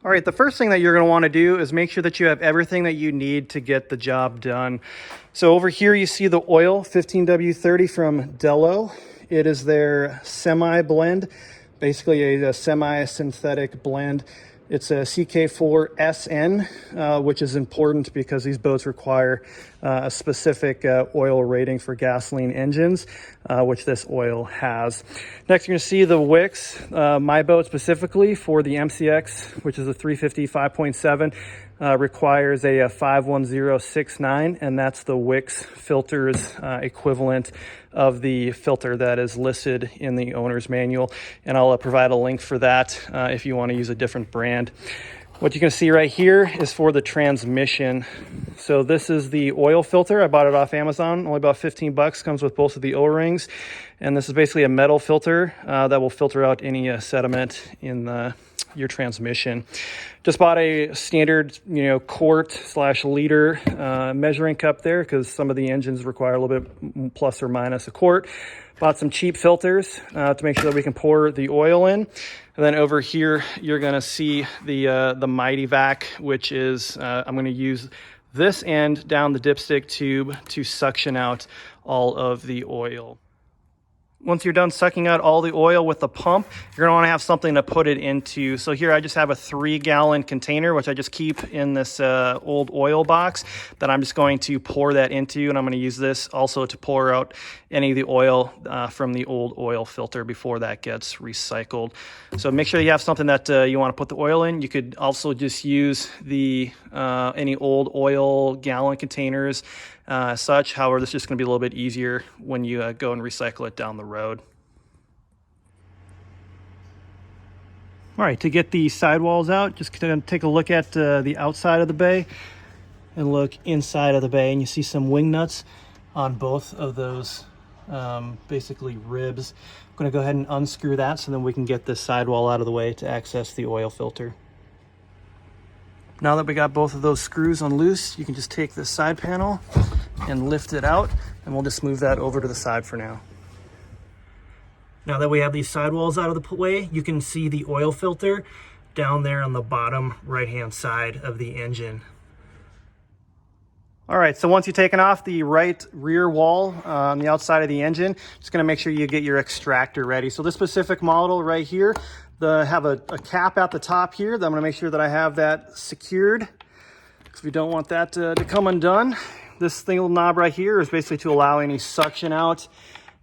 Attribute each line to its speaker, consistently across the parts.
Speaker 1: All right, the first thing that you're going to want to do is make sure that you have everything that you need to get the job done. So over here you see the oil 15W30 from Dello. It is their semi blend, basically a semi-synthetic blend. It's a CK4SN, which is important because these boats require a specific oil rating for gasoline engines, which this oil has. Next, you're going to see the wicks. My boat specifically for the MCX, which is a 350 5.7, requires a 51069, and that's the Wix filter's equivalent of the filter that is listed in the owner's manual. And I'll provide a link for that if you want to use a different brand. What you can see right here is for the transmission. So this is the oil filter. I bought it off Amazon, only about 15 bucks, comes with both of the O-rings. And this is basically a metal filter that will filter out any sediment in your transmission. Just bought a standard, quart/liter measuring cup there because some of the engines require a little bit plus or minus a quart. Bought some cheap filters to make sure that we can pour the oil in. And then over here, you're going to see the Mighty Vac, which is, I'm going to use this end down the dipstick tube to suction out all of the oil. Once you're done sucking out all the oil with the pump, you're gonna wanna have something to put it into. So here I just have a 3-gallon container, which I just keep in this old oil box that I'm just going to pour that into, and I'm gonna use this also to pour out any of the oil from the old oil filter before that gets recycled. So make sure you have something that you wanna put the oil in. You could also just use the any old oil gallon containers such. However, this is just going to be a little bit easier when you go and recycle it down the road. All right, to get the sidewalls out, just going to take a look at the outside of the bay and look inside of the bay, and you see some wing nuts on both of those basically ribs. I'm going to go ahead and unscrew that so then we can get this sidewall out of the way to access the oil filter. Now that we got both of those screws on loose, you can just take this side panel and lift it out, and we'll just move that over to the side for now. Now that we have these sidewalls out of the way, you can see the oil filter down there on the bottom right-hand side of the engine. All right, so once you've taken off the right rear wall on the outside of the engine, just gonna make sure you get your extractor ready. So this specific model right here, have a cap at the top here. I'm gonna make sure that I have that secured because we don't want that to come undone. This little knob right here is basically to allow any suction out.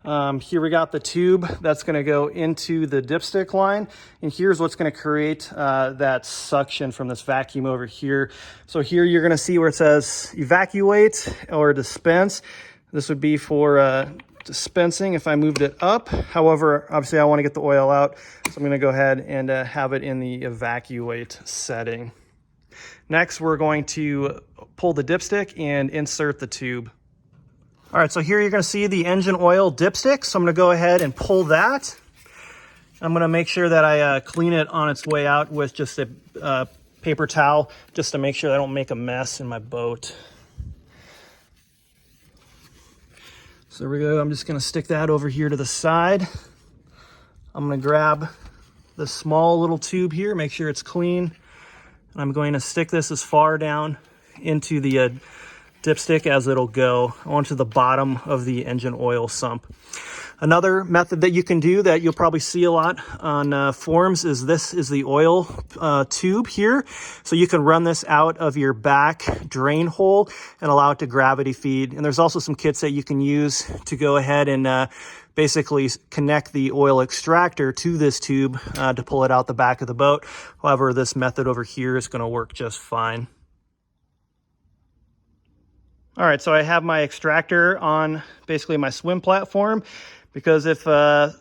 Speaker 1: Here we got the tube that's going to go into the dipstick line, and here's what's going to create that suction from this vacuum over here. So here you're going to see where it says evacuate or dispense. This would be for dispensing if I moved it up. However, obviously I want to get the oil out, so I'm going to go ahead and have it in the evacuate setting. Next, we're going to pull the dipstick and insert the tube. All right, so here you're going to see the engine oil dipstick. So I'm going to go ahead and pull that. I'm going to make sure that I clean it on its way out with just a paper towel, just to make sure I don't make a mess in my boat. So there we go. I'm just going to stick that over here to the side. I'm going to grab the small little tube here, make sure it's clean. And I'm going to stick this as far down into the dipstick as it'll go onto the bottom of the engine oil sump. Another method that you can do that you'll probably see a lot on forums is this is the oil tube here. So you can run this out of your back drain hole and allow it to gravity feed. And there's also some kits that you can use to go ahead and basically connect the oil extractor to this tube to pull it out the back of the boat. However, this method over here is going to work just fine. All right, so I have my extractor on basically my swim platform, because if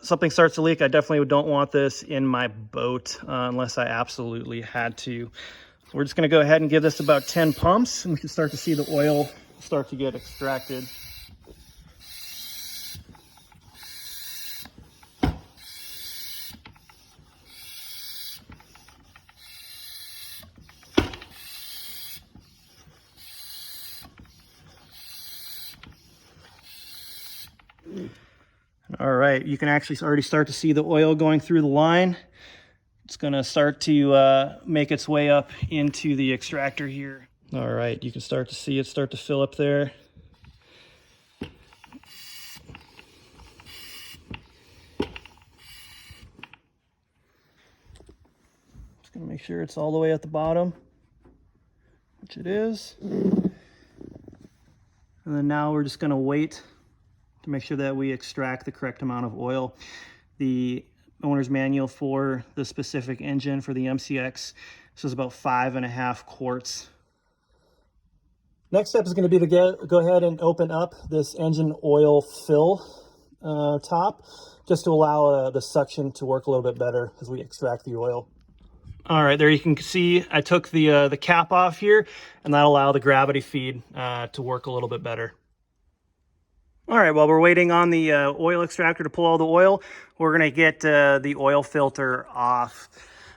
Speaker 1: something starts to leak, I definitely don't want this in my boat unless I absolutely had to. So we're just going to go ahead and give this about 10 pumps, and we can start to see the oil start to get extracted. All right, you can actually already start to see the oil going through the line. It's gonna start to make its way up into the extractor here. All right, you can start to see it start to fill up there. Just gonna make sure it's all the way at the bottom, which it is. And then now we're just gonna wait to make sure that we extract the correct amount of oil. The owner's manual for the specific engine for the MCX, this is about 5.5 quarts. Next step is going to be to go ahead and open up this engine oil fill top, just to allow the suction to work a little bit better as we extract the oil. All right, there you can see I took the cap off here, and that'll allow the gravity feed to work a little bit better. All right, while we're waiting on the oil extractor to pull all the oil, we're going to get the oil filter off.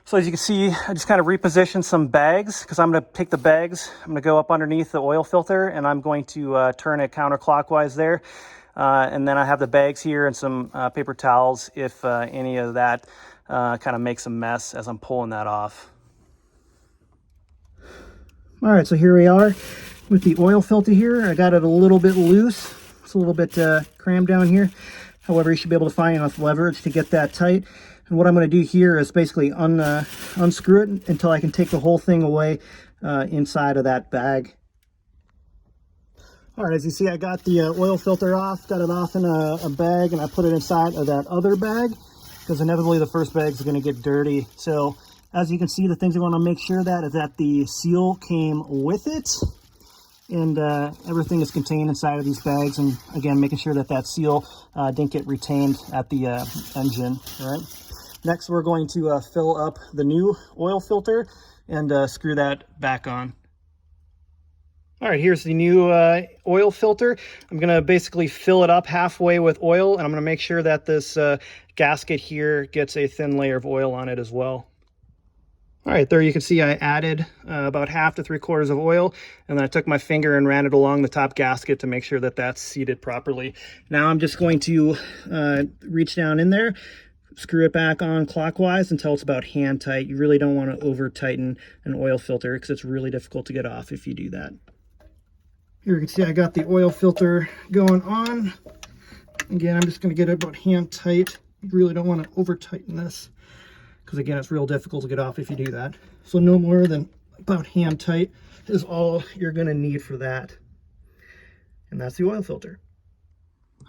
Speaker 1: So as you can see, I just kind of repositioned some bags because I'm going to take the bags, I'm going to go up underneath the oil filter, and I'm going to turn it counterclockwise there. And then I have the bags here and some paper towels if any of that kind of makes a mess as I'm pulling that off. All right, so here we are with the oil filter here. I got it a little bit loose. It's a little bit crammed down here. However, you should be able to find enough leverage to get that tight. And what I'm going to do here is basically unscrew it until I can take the whole thing away inside of that bag. All right, as you see, I got the oil filter off, got it off in a bag, and I put it inside of that other bag because inevitably the first bag is going to get dirty. So as you can see, the things I want to make sure that is that the seal came with it, and everything is contained inside of these bags, and again, making sure that that seal didn't get retained at the engine. All right. Next, we're going to fill up the new oil filter and screw that back on. All right, here's the new oil filter. I'm gonna basically fill it up halfway with oil, and I'm gonna make sure that this gasket here gets a thin layer of oil on it as well. All right, there you can see I added about 1/2 to 3/4 of oil, and then I took my finger and ran it along the top gasket to make sure that that's seated properly. Now I'm just going to reach down in there, screw it back on clockwise until it's about hand tight. You really don't want to over tighten an oil filter because it's really difficult to get off if you do that. Here you can see I got the oil filter going on. Again, I'm just going to get it about hand tight. You really don't want to over tighten this because again, it's real difficult to get off if you do that. So no more than about hand tight is all you're going to need for that. And that's the oil filter.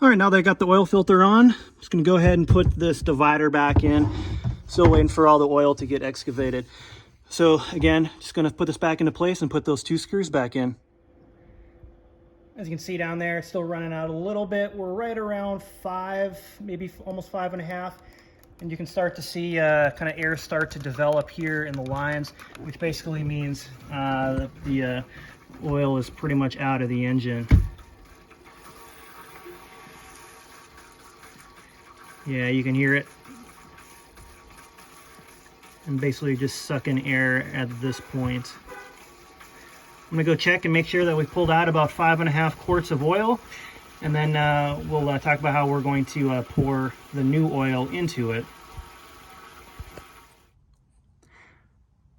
Speaker 1: All right, now that I got the oil filter on, I'm just going to go ahead and put this divider back in. Still waiting for all the oil to get excavated. So again, just going to put this back into place and put those 2 screws back in. As you can see down there, it's still running out a little bit. We're right around 5, maybe almost 5.5. And you can start to see kind of air start to develop here in the lines, which basically means the oil is pretty much out of the engine. Yeah, you can hear it. And basically just sucking air at this point. I'm gonna go check and make sure that we pulled out about 5.5 quarts of oil, and then we'll talk about how we're going to pour the new oil into it.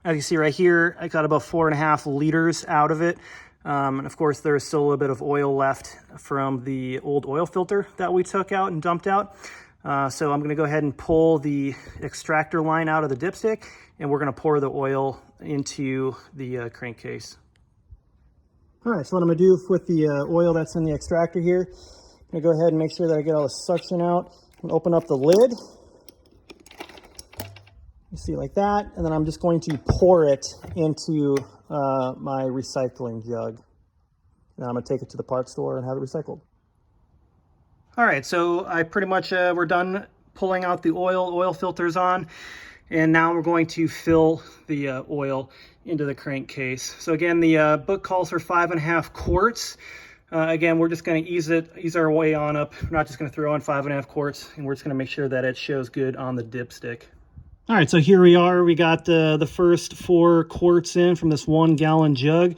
Speaker 1: As you see right here, I got about 4.5 liters out of it. And of course, there's still a little bit of oil left from the old oil filter that we took out and dumped out. So I'm gonna go ahead and pull the extractor line out of the dipstick, and we're gonna pour the oil into the crankcase. All right, so what I'm gonna do with the oil that's in the extractor here, I'm gonna go ahead and make sure that I get all the suction out and open up the lid. You see like that, and then I'm just going to pour it into my recycling jug. Now I'm gonna take it to the parts store and have it recycled. All right, so I pretty much, we're done pulling out the oil filters on, and now we're going to fill the oil into the crankcase. So again, the book calls for 5.5 quarts. Again, we're just gonna ease our way on up. We're not just gonna throw on 5.5 quarts, and we're just gonna make sure that it shows good on the dipstick. All right, so here we are. We got the first 4 quarts in from this 1 gallon jug.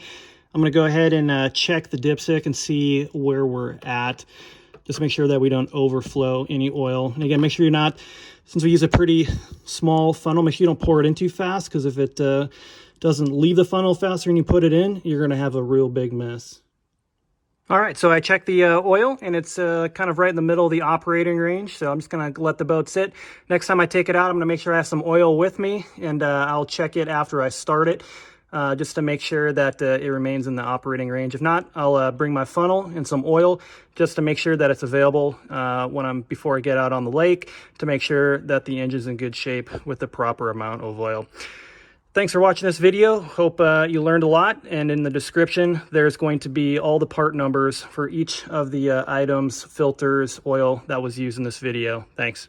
Speaker 1: I'm gonna go ahead and check the dipstick and see where we're at. Just make sure that we don't overflow any oil. And again, make sure you're not, since we use a pretty small funnel, make sure you don't pour it in too fast, because if it doesn't leave the funnel faster than you put it in, you're going to have a real big mess. All right, so I checked the oil, and it's kind of right in the middle of the operating range, so I'm just going to let the boat sit. Next time I take it out, I'm going to make sure I have some oil with me, and I'll check it after I start it, just to make sure that it remains in the operating range. If not, I'll bring my funnel and some oil just to make sure that it's available before I get out on the lake, to make sure that the engine's in good shape with the proper amount of oil. Thanks for watching this video. Hope you learned a lot, and in the description there's going to be all the part numbers for each of the items, filters, oil that was used in this video. Thanks.